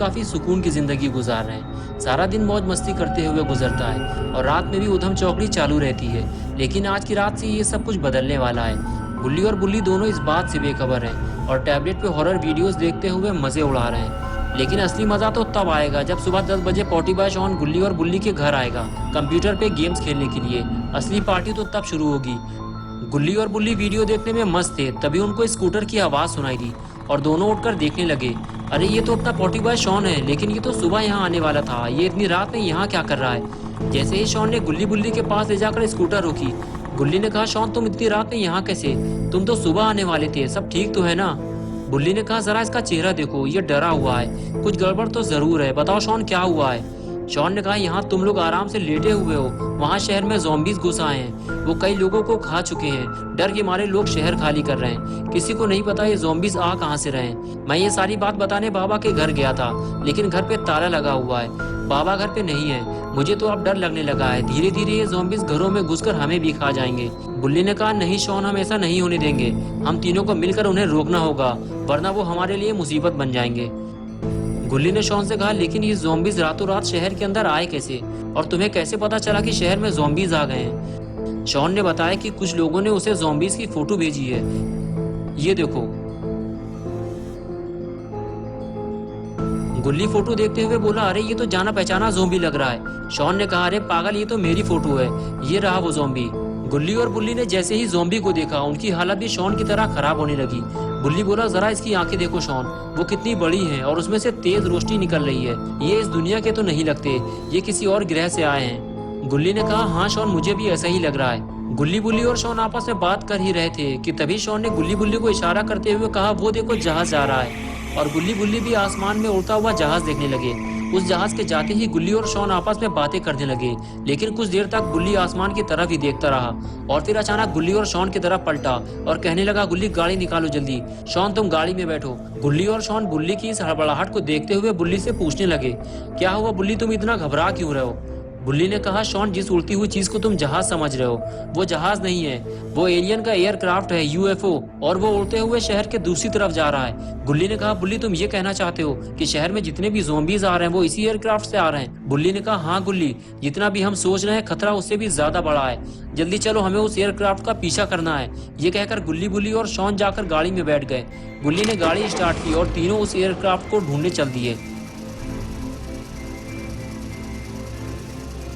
काफी सुकून की जिंदगी गुजार रहे हैं। सारा दिन मौज मस्ती करते हुए गुजरता है और रात में भी उधम चौकड़ी चालू रहती है। लेकिन आज की रात से ये सब कुछ बदलने वाला है। गुल्ली और बुल्ली दोनों इस बात से बेखबर हैं और टैबलेट पे हॉरर वीडियोस देखते हुए मजे उड़ा रहे हैं। लेकिन असली मजा तो तब आएगा जब सुबह 10 बजे पॉटी बॉय शॉन गुल्ली और बुल्ली के घर आएगा कंप्यूटर पे गेम्स खेलने के लिए। असली पार्टी तो तब शुरू होगी। गुल्ली और बुल्ली वीडियो देखने में मस्त थे, तभी उनको स्कूटर की आवाज सुनाई दी और दोनों उठकर देखने लगे। अरे ये तो अपना पॉटी बॉय शॉन है, लेकिन ये तो सुबह यहाँ आने वाला था। ये इतनी रात में यहाँ क्या कर रहा है? जैसे ही शॉन ने गुल्ली बुल्ली के पास ले जाकर स्कूटर रोकी, गुल्ली ने कहा, शॉन तुम इतनी रात में यहाँ कैसे? तुम तो सुबह आने वाले थे, सब ठीक तो है ना? बुल्ली ने कहा, जरा इसका चेहरा देखो, ये डरा हुआ है, कुछ गड़बड़ तो जरूर है। बताओ शॉन क्या हुआ है? शॉन ने कहा, यहाँ तुम लोग आराम से लेटे हुए हो, वहाँ शहर में ज़ॉम्बीज़ घुस आए हैं। वो कई लोगों को खा चुके हैं। डर के मारे लोग शहर खाली कर रहे हैं। किसी को नहीं पता ये ज़ॉम्बीज़ आ कहाँ से रहे हैं। मैं ये सारी बात बताने बाबा के घर गया था, लेकिन घर पे ताला लगा हुआ है। बाबा घर पे नहीं है। मुझे तो अब डर लगने लगा है। धीरे धीरे ये ज़ॉम्बीज़ घरों में घुसकर हमें भी खा जाएंगे। बुल्ली ने कहा, नहीं शॉन, हम ऐसा नहीं होने देंगे। हम तीनों को मिलकर उन्हें रोकना होगा, वरना वो हमारे लिए मुसीबत बन जाएंगे। गुल्ली ने शॉन से कहा, लेकिन ये ज़ॉम्बीज़ रातों रात शहर के अंदर आए कैसे? और तुम्हें कैसे पता चला कि शहर में ज़ॉम्बीज़ आ गए हैं? शॉन ने बताया कि कुछ लोगों ने उसे ज़ॉम्बीज़ की फोटो भेजी है। ये देखो। गुल्ली फोटो देखते हुए बोला, अरे ये तो जाना पहचाना ज़ॉम्बी लग रहा है। शॉन ने कहा, अरे पागल, ये तो मेरी फोटो है। ये रहा वो ज़ॉम्बी। गुल्ली और बुल्ली ने जैसे ही ज़ॉम्बी को देखा, उनकी हालत भी शॉन की तरह खराब होने लगी। बुल्ली बोला, जरा इसकी आंखें देखो शॉन, वो कितनी बड़ी हैं और उसमें से तेज रोशनी निकल रही है। ये इस दुनिया के तो नहीं लगते, ये किसी और ग्रह से आए हैं। गुल्ली ने कहा, हाँ शॉन, मुझे भी ऐसा ही लग रहा है। गुल्ली बुल्ली और शॉन आपस में बात कर ही रहे थे कि तभी शॉन ने गुल्ली बुल्ली को इशारा करते हुए कहा, वो देखो जहाज जा रहा है। और गुल्ली बुल्ली भी आसमान में उड़ता हुआ जहाज देखने लगे। उस जहाज के जाते ही गुल्ली और शॉन आपस में बातें करने लगे। लेकिन कुछ देर तक गुल्ली आसमान की तरफ ही देखता रहा और फिर अचानक गुल्ली और शॉन की तरफ पलटा और कहने लगा, गुल्ली गाड़ी निकालो जल्दी। शॉन तुम गाड़ी में बैठो। गुल्ली और शॉन बुल्ली की इस हड़बड़ाहट को देखते हुए बुल्ली से पूछने लगे, क्या हुआ बुल्ली, तुम इतना घबरा क्यों रहे हो? बुल्ली ने कहा, शॉन, जिस उड़ती हुई चीज को तुम जहाज समझ रहे हो, वो जहाज नहीं है, वो एलियन का एयरक्राफ्ट है, यूएफओ, और वो उड़ते हुए शहर के दूसरी तरफ जा रहा है। गुल्ली ने कहा, बुल्ली तुम ये कहना चाहते हो कि शहर में जितने भी ज़ॉम्बीज़ आ रहे हैं वो इसी एयरक्राफ्ट से आ रहे हैं? बुल्ली ने कहा, हाँ गुल्ली, जितना भी हम सोच रहे हैं खतरा उससे भी ज्यादा बड़ा है। जल्दी चलो, हमें उस एयरक्राफ्ट का पीछा करना है। ये कहकर गुल्ली बुल्ली और शॉन जाकर गाड़ी में बैठ गए। गुल्ली ने गाड़ी स्टार्ट की और तीनों उस एयरक्राफ्ट को ढूंढने चल दिए।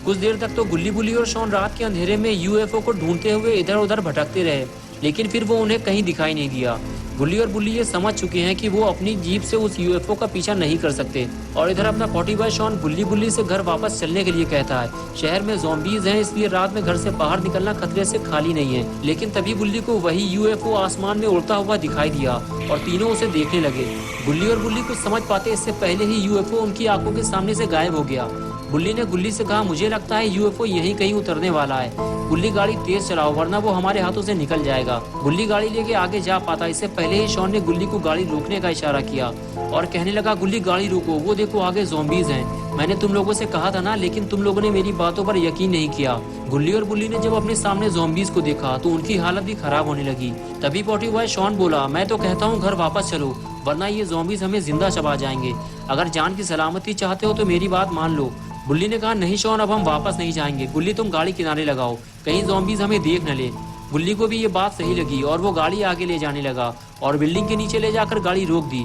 कुछ देर तक तो गुल्ली बुल्ली और शॉन रात के अंधेरे में यूएफओ को ढूंढते हुए इधर उधर भटकते रहे, लेकिन फिर वो उन्हें कहीं दिखाई नहीं दिया। गुल्ली और बुल्ली ये समझ चुके हैं कि वो अपनी जीप से उस यूएफओ का पीछा नहीं कर सकते। और इधर अपना पॉटी बॉय शॉन गुल्ली बुल्ली से घर वापस चलने के लिए कहता है। शहर में ज़ॉम्बीज़ हैं, इसलिए रात में घर से बाहर निकलना खतरे से खाली नहीं है। लेकिन तभी बुल्ली को वही यूएफओ आसमान में उड़ता हुआ दिखाई दिया और तीनों उसे देखने लगे। गुल्ली और बुल्ली कुछ समझ पाते इससे पहले ही यूएफओ उनकी आंखों के सामने से गायब हो गया। बुल्ली ने गुल्ली से कहा, मुझे लगता है यूएफओ यहीं कहीं उतरने वाला है। गुल्ली गाड़ी तेज चलाओ, वरना वो हमारे हाथों से निकल जाएगा। गुल्ली गाड़ी लेके आगे जा पाता इससे पहले ही शॉन ने गुल्ली को गाड़ी रोकने का इशारा किया और कहने लगा, गुल्ली गाड़ी रोको, वो देखो आगे ज़ॉम्बीज़ हैं। मैंने तुम लोगों से कहा था ना, लेकिन तुम लोगों ने मेरी बातों पर यकीन नहीं किया। गुल्ली और बुल्ली ने जब अपने सामने ज़ॉम्बीज़ को देखा तो उनकी हालत भी खराब होने लगी। तभी पॉटी बॉय शॉन बोला, मैं तो कहता हूँ घर वापस चलो, वरना ये ज़ॉम्बीज़ हमें जिंदा चबा जाएंगे। अगर जान की सलामती चाहते हो तो मेरी बात मान लो। बुल्ली ने कहा, नहीं शॉन, अब हम वापस नहीं जाएंगे। गुल्ली तुम गाड़ी किनारे लगाओ, कहीं ज़ॉम्बीज़ हमें देख न ले। गुल्ली को भी ये बात सही लगी और वो गाड़ी आगे ले जाने लगा और बिल्डिंग के नीचे ले जाकर गाड़ी रोक दी।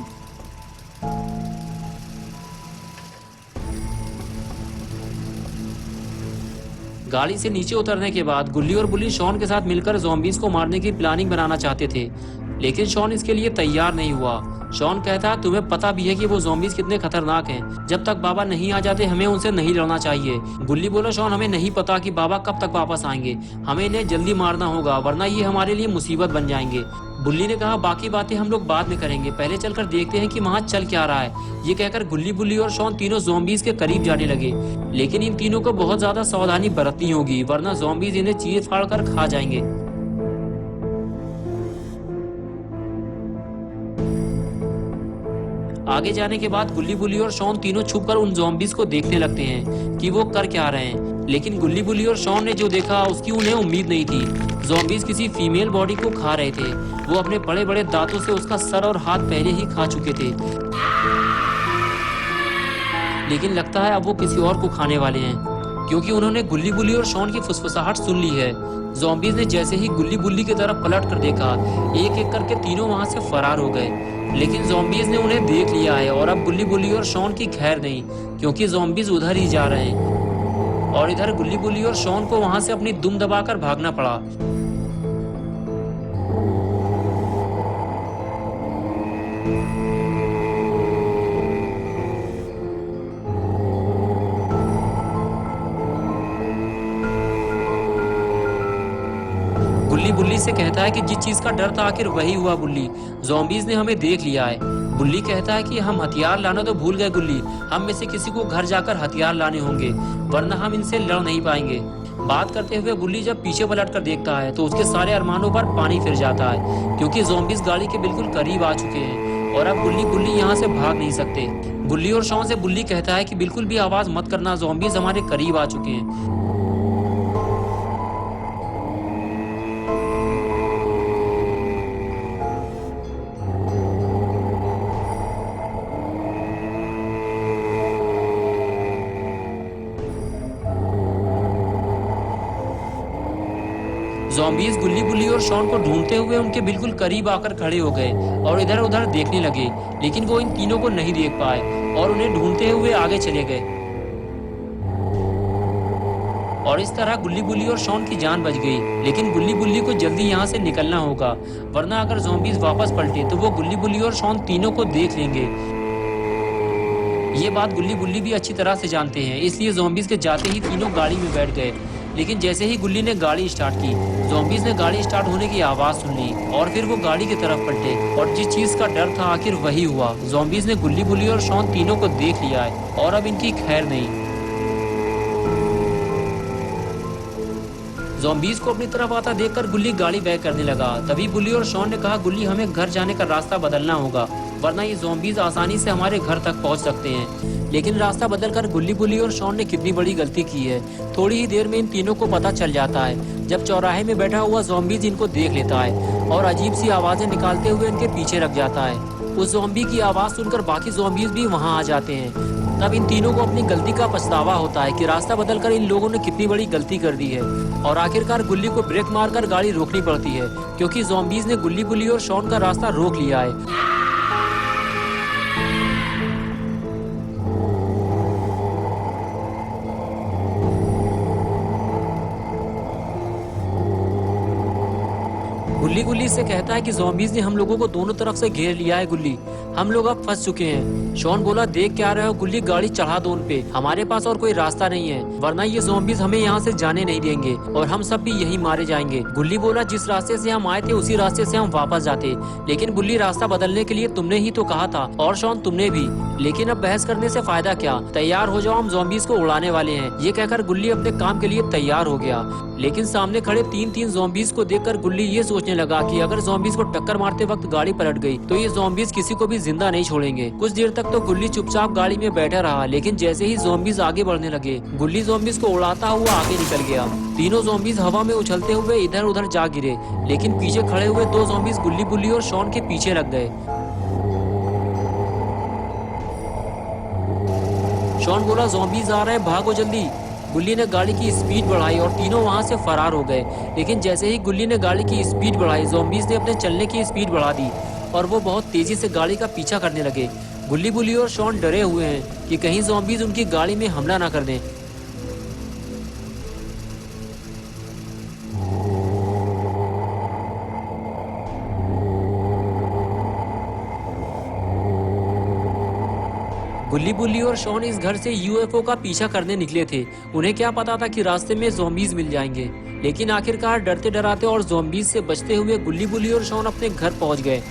गाड़ी से नीचे उतरने के बाद गुल्ली और बुल्ली शॉन के साथ मिलकर ज़ॉम्बीज़ को मारने की प्लानिंग बनाना चाहते थे, लेकिन शॉन इसके लिए तैयार नहीं हुआ। शॉन कहता, तुम्हें पता भी है कि वो ज़ॉम्बीज़ कितने खतरनाक हैं। जब तक बाबा नहीं आ जाते हमें उनसे नहीं लड़ना चाहिए। गुल्ली बोला, शॉन, हमें नहीं पता कि बाबा कब तक वापस आएंगे, हमें इन्हें जल्दी मारना होगा, वरना ये हमारे लिए मुसीबत बन जाएंगे। बुल्ली ने कहा, बाकी बातें हम लोग बाद में करेंगे, पहले चलकर देखते हैं कि वहाँ चल क्या रहा है। ये कहकर गुल्ली बुल्ली और शॉन तीनों ज़ॉम्बीज़ के करीब जाने लगे, लेकिन इन तीनों को बहुत ज्यादा सावधानी बरतनी होगी, वरना ज़ॉम्बीज़ इन्हें चीर फाड़ कर खा जाएंगे। आगे जाने के बाद गुल्ली बुल्ली और शॉन तीनों छुपकर उन ज़ॉम्बीज़ को देखने लगते हैं कि वो कर क्या रहे हैं। लेकिन गुल्ली बुल्ली और शॉन ने जो देखा उसकी उन्हें उम्मीद नहीं थी। ज़ॉम्बीज़ किसी फीमेल बॉडी को खा रहे थे। वो अपने बड़े बड़े दांतों से उसका सर और हाथ पहले ही खा चुके थे। लेकिन लगता है अब वो किसी और को खाने वाले हैं, क्योंकि उन्होंने गुल्ली बुल्ली और शॉन की फुसफुसाहट सुन ली है। ज़ॉम्बीज़ ने जैसे ही गुल्ली बुल्ली की तरफ पलट कर देखा, एक एक करके तीनों वहां से फरार हो गए। लेकिन ज़ॉम्बीज़ ने उन्हें देख लिया है और अब गुल्ली बुल्ली और शॉन की खैर नहीं, क्योंकि ज़ॉम्बीज़ उधर ही जा रहे हैं और इधर गुल्ली बुल्ली और शॉन को वहां से अपनी दुम दबाकर भागना पड़ा। गुल्ली बुल्ली से कहता है कि जिस चीज का डर था आखिर वही हुआ बुल्ली, ज़ॉम्बीज़ ने हमें देख लिया है। बुल्ली कहता है कि हम हथियार लाना तो भूल गए गुल्ली, हम में से किसी को घर जाकर हथियार लाने होंगे, वरना हम इनसे लड़ नहीं पाएंगे। बात करते हुए गुल्ली जब पीछे पलट कर देखता है तो उसके सारे अरमानों पर पानी फिर जाता है, क्योंकि ज़ॉम्बीज़ गाड़ी के बिल्कुल करीब आ चुके हैं और अब गुल्ली बुल्ली यहाँ से भाग नहीं सकते। गुल्ली और शॉन से बुल्ली कहता है कि बिल्कुल भी आवाज मत करना, ज़ॉम्बीज़ हमारे करीब आ चुके हैं। ज़ॉम्बीज़ गुल्ली बुल्ली और शॉन को ढूंढते हुए उनके बिल्कुल करीब आकर खड़े हो गए और इधर उधर देखने लगे, लेकिन वो इन तीनों को नहीं देख पाए और उन्हें ढूंढते हुए आगे चले गए। और इस तरह गुल्ली बुल्ली और शॉन की जान बच गई। लेकिन गुल्ली बुल्ली को जल्दी यहाँ से निकलना होगा, वरना अगर ज़ॉम्बीज़ वापस पलटे तो वो गुल्ली बुल्ली और शॉन तीनों को देख लेंगे। ये बात गुल्ली बुल्ली भी अच्छी तरह से जानते हैं, इसलिए ज़ॉम्बीज़ के जाते ही तीनों गाड़ी में बैठ गए। लेकिन जैसे ही गुल्ली ने गाड़ी स्टार्ट की, ज़ॉम्बीज़ ने गाड़ी स्टार्ट होने की आवाज़ सुन ली और फिर वो गाड़ी की तरफ पलटे और जिस चीज़ का डर था आखिर वही हुआ। ज़ॉम्बीज़ ने गुल्ली बुल्ली और शॉन तीनों को देख लिया है और अब इनकी खैर नहीं। ज़ॉम्बीज़ को अपनी तरफ आता देखकर गुल्ली गाड़ी बैक करने लगा। तभी बुल्ली और शॉन ने कहा, गुल्ली हमें घर जाने का रास्ता बदलना होगा, वरना ये ज़ॉम्बीज़ आसानी से हमारे घर तक पहुंच सकते हैं। लेकिन रास्ता बदलकर गुल्ली बुल्ली और शॉन ने कितनी बड़ी गलती की है। थोड़ी ही देर में इन तीनों को पता चल जाता है, जब चौराहे में बैठा हुआ ज़ॉम्बीज़ इनको देख लेता है और अजीब सी आवाज़ें निकालते हुए इनके पीछे रख जाता है। उस ज़ॉम्बी की आवाज़ सुनकर बाकी ज़ॉम्बीज़ भी वहाँ आ जाते हैं। तब इन तीनों को अपनी गलती का पछतावा होता है कि रास्ता बदलकर इन लोगों ने कितनी बड़ी गलती कर दी है और आखिरकार गुल्ली को ब्रेक मारकर गाड़ी रोकनी पड़ती है, क्योंकि ज़ॉम्बीज़ ने गुल्ली बुल्ली और शॉन का रास्ता रोक लिया है। गुल्ली गुल्ली से कहता है कि ज़ॉम्बीज़ ने हम लोगों को दोनों तरफ से घेर लिया है गुल्ली, हम लोग अब फंस चुके हैं। शॉन बोला, देख क्या रहे हो गुल्ली, गाड़ी चढ़ा दो उन पे, हमारे पास और कोई रास्ता नहीं है, वरना ये ज़ॉम्बीज़ हमें यहाँ से जाने नहीं देंगे और हम सब भी यही मारे जाएंगे। गुल्ली बोला, जिस रास्ते से हम आए थे उसी रास्ते से हम वापस जाते, लेकिन गुल्ली रास्ता बदलने के लिए तुमने ही तो कहा था और शॉन तुमने भी, लेकिन अब बहस करने से फायदा क्या, तैयार हो जाओ, हम ज़ॉम्बीज़ को उड़ाने वाले हैं। ये कहकर गुल्ली अपने काम के लिए तैयार हो गया। लेकिन सामने खड़े तीन ज़ॉम्बीज़ को देखकर गुल्ली ये सोचने लगा कि अगर ज़ॉम्बीज़ को टक्कर मारते वक्त गाड़ी पलट गई तो ये ज़ॉम्बीज़ किसी को भी जिंदा नहीं छोड़ेंगे। कुछ देर तक तो गुल्ली चुपचाप गाड़ी में बैठा रहा, लेकिन जैसे ही ज़ॉम्बीज़ आगे बढ़ने लगे, गुल्ली ज़ॉम्बीज़ को उड़ाता हुआ आगे निकल गया। तीनों ज़ॉम्बीज़ हवा में उछलते हुए इधर उधर जा गिरे, लेकिन पीछे खड़े हुए दो ज़ॉम्बीज़ गुल्ली बुल्ली और शॉन के पीछे लग गए। शॉन बोला, ज़ॉम्बीज़ आ रहे हैं, भागो जल्दी। गुल्ली ने गाड़ी की स्पीड बढ़ाई और तीनों वहां से फरार हो गए। लेकिन जैसे ही गुल्ली ने गाड़ी की स्पीड बढ़ाई, ज़ॉम्बीज़ ने अपने चलने की स्पीड बढ़ा दी और वो बहुत तेजी से गाड़ी का पीछा करने लगे। गुल्ली बुल्ली और शॉन डरे हुए हैं कि कहीं ज़ॉम्बीज़ उनकी गाड़ी में हमला ना कर दें। गुल्ली बुल्ली और शॉन इस घर से यूएफओ का पीछा करने निकले थे। उन्हें क्या पता था कि रास्ते में ज़ॉम्बीज़ मिल जाएंगे। लेकिन आखिरकार डरते डराते और ज़ॉम्बीज़ से बचते हुए गुल्ली बुल्ली और शॉन अपने घर पहुंच गए।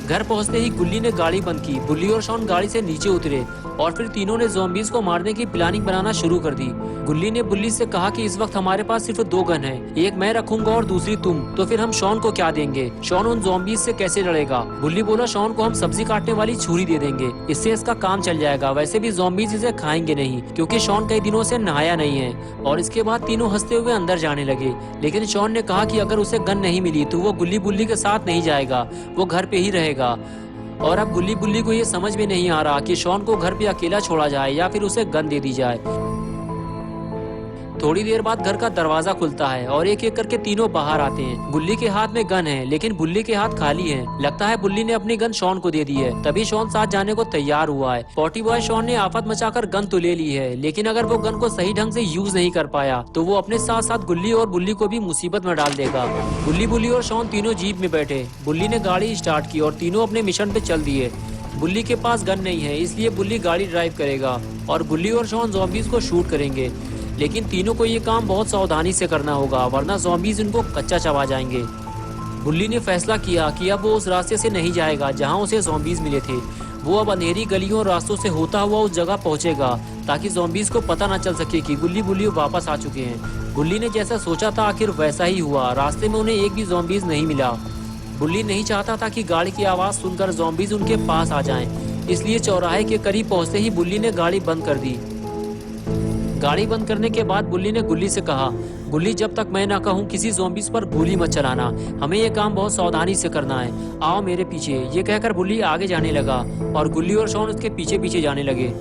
घर पहुंचते ही गुल्ली ने गाड़ी बंद की। बुल्ली और शॉन गाड़ी से नीचे उतरे और फिर तीनों ने ज़ॉम्बीज़ को मारने की प्लानिंग बनाना शुरू कर दी। गुल्ली ने बुल्ली से कहा कि इस वक्त हमारे पास सिर्फ 2 गन है, एक मैं रखूंगा और दूसरी तुम, तो फिर हम शॉन को क्या देंगे? शॉन उन ज़ॉम्बीज से कैसे लड़ेगा? बुल्ली बोला शॉन को हम सब्जी काटने वाली छुरी दे देंगे, इससे इसका काम चल जाएगा। वैसे भी ज़ॉम्बीज इसे खाएंगे नहीं क्योंकि शॉन कई दिनों से नहाया नहीं है। और इसके बाद तीनों हंसते हुए अंदर जाने लगे। लेकिन शॉन ने कहा कि अगर उसे गन नहीं मिली तो वो गुल्ली बुल्ली के साथ नहीं जाएगा, वो घर पे ही रहेगा। और अब गुल्ली बुल्ली को ये समझ में नहीं आ रहा कि शॉन को घर पे अकेला छोड़ा जाए या फिर उसे गन दे दी जाए। थोड़ी देर बाद घर का दरवाजा खुलता है और एक एक करके तीनों बाहर आते हैं। गुल्ली के हाथ में गन है लेकिन बुल्ली के हाथ खाली हैं। लगता है बुल्ली ने अपनी गन शॉन को दे दी है, तभी शॉन साथ जाने को तैयार हुआ है। पॉटी बॉय शॉन ने आफत मचाकर गन तो ले ली है, लेकिन अगर वो गन को सही ढंग से यूज नहीं कर पाया तो वो अपने साथ साथ गुल्ली और बुल्ली को भी मुसीबत में डाल देगा। गुल्ली बुल्ली और शॉन तीनों जीप में बैठे। बुल्ली ने गाड़ी स्टार्ट की और तीनों अपने मिशन पे चल दिए। बुल्ली के पास गन नहीं है, इसलिए बुल्ली गाड़ी ड्राइव करेगा और गुल्ली और शॉन ज़ॉम्बीज को शूट करेंगे। लेकिन तीनों को ये काम बहुत सावधानी से करना होगा, वरना ज़ॉम्बीज इनको कच्चा चबा जाएंगे। बुल्ली ने फैसला किया कि अब वो उस रास्ते से नहीं जाएगा जहां उसे ज़ॉम्बीज मिले थे। वो अब अंधेरी गलियों और रास्तों से होता हुआ उस जगह पहुंचेगा ताकि ज़ॉम्बीज को पता न चल सके कि गुल्ली बुल्ली वापस आ चुके हैं। बुल्ली ने जैसा सोचा था आखिर वैसा ही हुआ। रास्ते में उन्हें एक भी ज़ॉम्बीज नहीं मिला। बुल्ली नहीं चाहता था कि गाड़ी की आवाज़ सुनकर ज़ॉम्बीज उनके पास आ जाएं, इसलिए चौराहे के करीब पहुंचते ही बुल्ली ने गाड़ी बंद कर दी। गाड़ी बंद करने के बाद बुल्ली ने गुल्ली से कहा, गुल्ली जब तक मैं ना कहूँ किसी ज़ॉम्बीज पर गोली मत चलाना, हमें ये काम बहुत सावधानी से करना है, आओ मेरे पीछे। ये कहकर बुल्ली आगे जाने लगा और गुल्ली और शॉन उसके पीछे पीछे जाने लगे।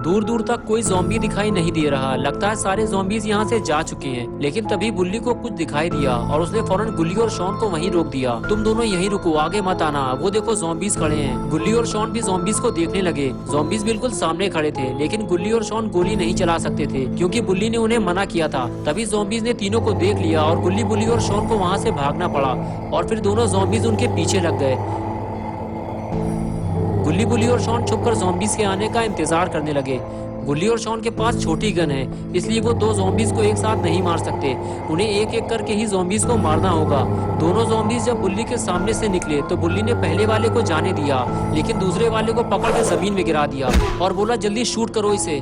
दूर दूर तक कोई ज़ॉम्बी दिखाई नहीं दे रहा। लगता है सारे ज़ॉम्बीज यहाँ से जा चुके हैं। लेकिन तभी बुल्ली को कुछ दिखाई दिया और उसने फौरन गुल्ली और शॉन को वहीं रोक दिया। तुम दोनों यहीं रुको, आगे मत आना, वो देखो ज़ॉम्बीज खड़े हैं। गुल्ली और शॉन भी ज़ॉम्बीज को देखने लगे। ज़ॉम्बीज बिल्कुल सामने खड़े थे, लेकिन गुल्ली और शॉन गोली नहीं चला सकते थे क्योंकि बुल्ली ने उन्हें मना किया था। तभी ज़ॉम्बीज ने तीनों को देख लिया और गुल्ली बुल्ली और शॉन को वहाँ से भागना पड़ा और फिर दोनों ज़ॉम्बीज उनके पीछे लग गए। गुल्ली बुल्ली और शॉन छुपकर ज़ॉम्बीज के आने का इंतजार करने लगे। गुल्ली और शॉन के पास छोटी गन है, इसलिए वो 2 ज़ॉम्बीज को एक साथ नहीं मार सकते। उन्हें एक एक करके ही ज़ॉम्बीज को मारना होगा। दोनों ज़ॉम्बीज जब बुल्ली के सामने से निकले तो बुल्ली ने पहले वाले को जाने दिया, लेकिन दूसरे वाले को पकड़ के जमीन में गिरा दिया और बोला जल्दी शूट करो इसे।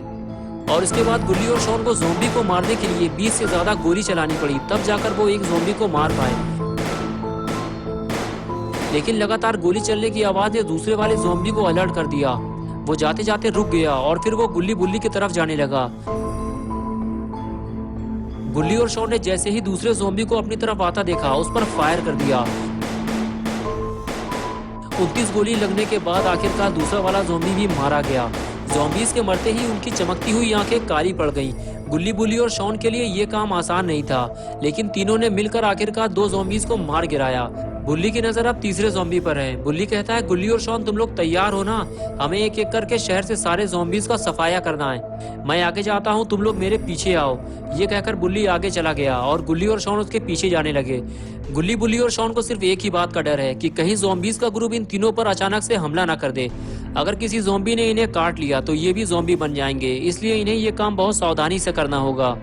और इसके बाद गुल्ली और शॉन को ज़ॉम्बी को मारने के लिए 20 से ज्यादा गोली चलानी पड़ी, तब जाकर वो एक ज़ॉम्बी को मार पाए। लेकिन लगातार गोली चलने की आवाज ने दूसरे वाले ज़ॉम्बी को अलर्ट कर दिया। वो जाते जाते रुक गया और फिर वो गुल्ली बुल्ली की तरफ जाने लगा। गुल्ली और शॉन ने जैसे ही दूसरे ज़ॉम्बी को अपनी तरफ आता देखा, उस पर फायर कर दिया। 29 गोली लगने के बाद आखिरकार दूसरा वाला ज़ॉम्बी भी मारा गया। ज़ॉम्बीज के मरते ही उनकी चमकती हुई आंखें काली पड़ गईं। गुल्ली बुल्ली और शॉन के लिए ये काम आसान नहीं था, लेकिन तीनों ने मिलकर आखिरकार 2 ज़ॉम्बीज को मार गिराया। बुल्ली की नजर अब तीसरे ज़ॉम्बी पर है। बुल्ली कहता है, गुल्ली और शॉन तुम लोग तैयार हो ना? हमें एक एक करके शहर से सारे ज़ॉम्बीज का सफाया करना है। मैं आगे जाता हूँ, तुम लोग मेरे पीछे आओ। ये कहकर बुल्ली आगे चला गया और गुल्ली और शॉन उसके पीछे जाने लगे। गुल्ली बुल्ली और शॉन को सिर्फ एक ही बात का डर है कि कहीं ज़ॉम्बीज का ग्रुप इन तीनों पर अचानक से हमला न कर दे। अगर किसी ज़ॉम्बी ने इन्हें काट लिया तो ये भी ज़ॉम्बी बन जाएंगे, इसलिए इन्हें ये काम बहुत सावधानी से करना होगा।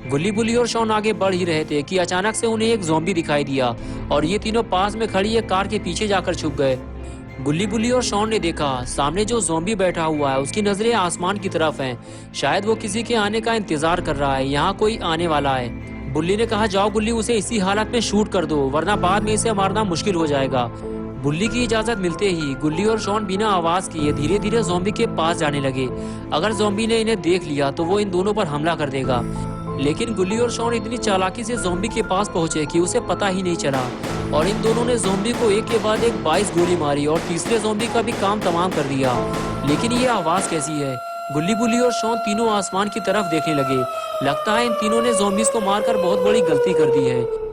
गुल्ली बुल्ली और शॉन आगे बढ़ ही रहे थे कि अचानक से उन्हें एक ज़ॉम्बी दिखाई दिया और ये तीनों पास में खड़ी एक कार के पीछे जाकर छुप गए। गुल्ली बुल्ली और शॉन ने देखा सामने जो ज़ॉम्बी बैठा हुआ है उसकी नजरें आसमान की तरफ हैं। शायद वो किसी के आने का इंतजार कर रहा है, यहाँ कोई आने वाला है। बुल्ली ने कहा, जाओ गुल्ली, उसे इसी हालत में शूट कर दो, वरना बाद में इसे मारना मुश्किल हो जाएगा। बुल्ली की इजाजत मिलते ही गुल्ली और शॉन बिना आवाज किए धीरे धीरे ज़ॉम्बी के पास जाने लगे। अगर ज़ॉम्बी ने इन्हें देख लिया तो वो इन दोनों पर हमला कर देगा। लेकिन गुल्ली और शॉन इतनी चालाकी से ज़ॉम्बी के पास पहुंचे कि उसे पता ही नहीं चला और इन दोनों ने ज़ॉम्बी को एक के बाद एक 22 गोली मारी और तीसरे ज़ॉम्बी का भी काम तमाम कर दिया। लेकिन ये आवाज़ कैसी है? गुल्ली बुल्ली और शॉन तीनों आसमान की तरफ देखने लगे। लगता है इन तीनों ने ज़ॉम्बीज को मारकर बहुत बड़ी गलती कर दी है।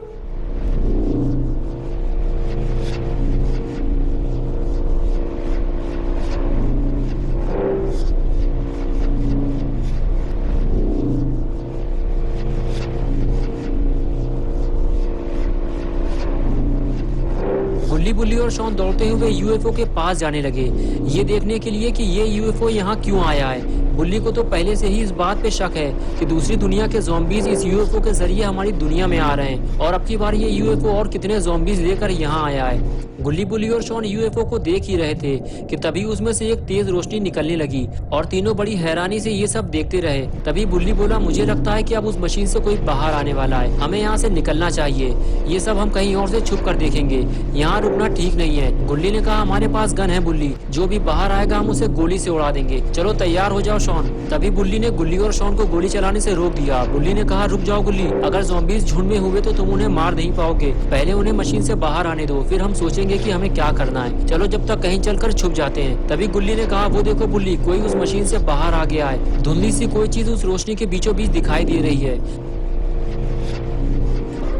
गुल्ली बुल्ली और शॉन दौड़ते हुए यूएफओ के पास जाने लगे, ये देखने के लिए कि ये यूएफओ यहाँ क्यों आया है। बुल्ली को तो पहले से ही इस बात पे शक है कि दूसरी दुनिया के ज़ॉम्बीज इस यूएफओ के जरिए हमारी दुनिया में आ रहे हैं और अब की बार ये यूएफओ और कितने ज़ॉम्बीज लेकर यहाँ आया है। गुल्ली, बुल्ली और शॉन यूएफओ को देख ही रहे थे कि तभी उसमें से एक तेज रोशनी निकलने लगी और तीनों बड़ी हैरानी से ये सब देखते रहे। तभी बुल्ली बोला, मुझे लगता है कि अब उस मशीन से कोई बाहर आने वाला है, हमें यहाँ से निकलना चाहिए। ये सब हम कहीं और से छुप कर देखेंगे, यहाँ रुकना ठीक नहीं है। गुल्ली ने कहा, हमारे पास गन है बुल्ली, जो भी बाहर आएगा हम उसे गोली से उड़ा देंगे। चलो तैयार हो जाओ शॉन। तभी बुल्ली ने गुल्ली और शॉन को गोली चलाने से रोक दिया। बुल्ली ने कहा, रुक जाओ गुल्ली, अगर ज़ॉम्बीज़ झुंड में हुए तो तुम उन्हें मार नहीं पाओगे, पहले उन्हें मशीन से बाहर आने दो, फिर हम सोचेंगे कि हमें क्या करना है। चलो जब तक कहीं चलकर छुप जाते हैं। तभी गुल्ली ने कहा, वो देखो बुल्ली, कोई उस मशीन से बाहर आ गया है। धुंधली सी कोई चीज उस रोशनी के बीचों बीच दिखाई दे रही है।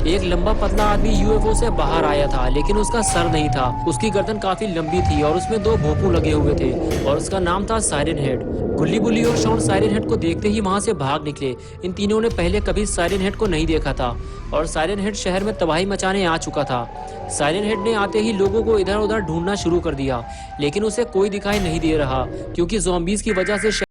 एक लंबा पतला आदमी यूएफओ से बाहर आया था, लेकिन उसका सर नहीं था। उसकी गर्दन काफी लंबी थी और उसमें 2 भोंपू लगे हुए थे और उसका नाम था साइरन हेड। गुल्ली, बुल्ली और शॉन साइरन हेड को देखते ही वहां से भाग निकले। इन तीनों ने पहले कभी साइरन हेड को नहीं देखा था और साइरन हेड शहर में तबाही मचाने आ चुका था। साइरन हेड ने आते ही लोगों को इधर उधर ढूंढना शुरू कर दिया, लेकिन उसे कोई दिखाई नहीं दे रहा क्योंकि ज़ॉम्बीज़ की वजह से